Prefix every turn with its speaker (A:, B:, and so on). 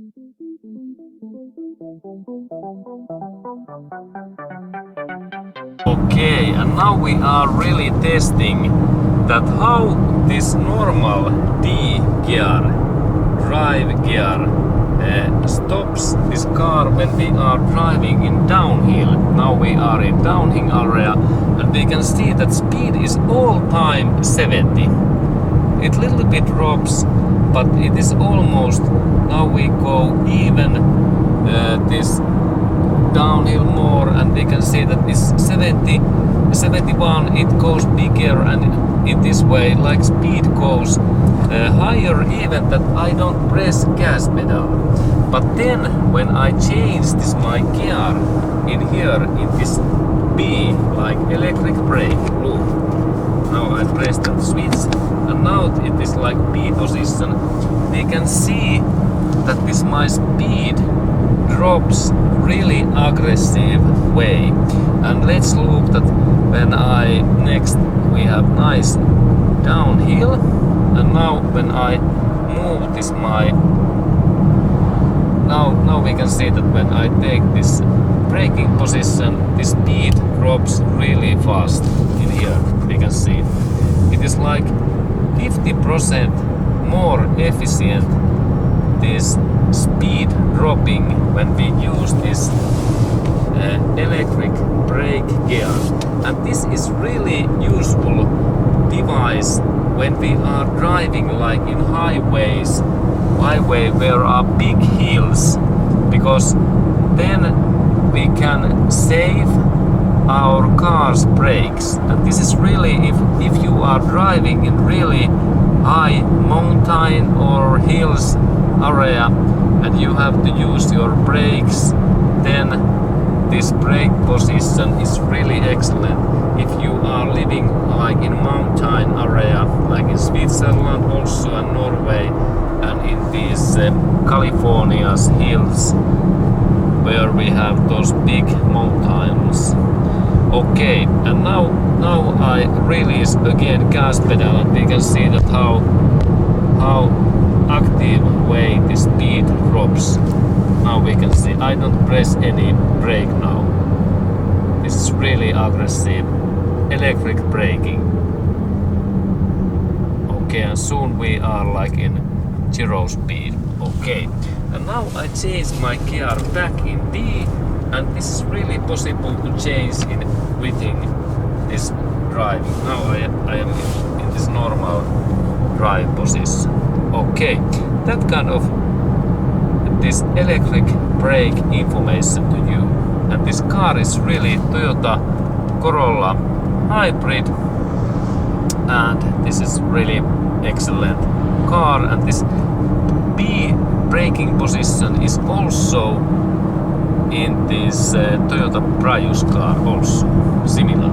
A: Okay, and now we are really testing that how this normal D gear, drive gear, stops this car when we are driving in downhill. Now we are in downhill area and we can see that speed is all time 70. It little bit drops, but it is almost, now we go even this downhill more, and we can see that this 70, 71 it goes bigger, and in this way like speed goes higher even that I don't press gas pedal. But then when I change this my gear in here in this B, like electric brake, look, now I press that switch and now it is like B position. We can see that this my speed drops really aggressive way. And let's look that when I next we have nice downhill, and now when I move this my now we can see that when I take this braking position, the speed drops really fast. In here we can see it is like 50% more efficient, this speed dropping, when we use this electric brake gear. And this is really useful device when we are driving like in highway where are big hills, because then we can save our car's brakes. And this is really if you are driving in really high mountain or hills area and you have to use your brakes, then this brake position is really excellent. If you are living like in mountain area, like in Switzerland also and Norway, and in these California's hills where we have those big mountains. Okay, and now I release again gas pedal, and we can see that how active way the speed drops. Now we can see I don't press any brake now. This is really aggressive electric braking. Okay, and soon we are like in 0 speed. Okay, and now I change my gear back in D, and this is really possible to change in within this driving. Now I am in this normal drive position. Okay, that kind of this electric brake information to you. And this car is really Toyota Corolla hybrid, and this is really excellent car. And this B braking position is also in this Toyota Prius car, also similar.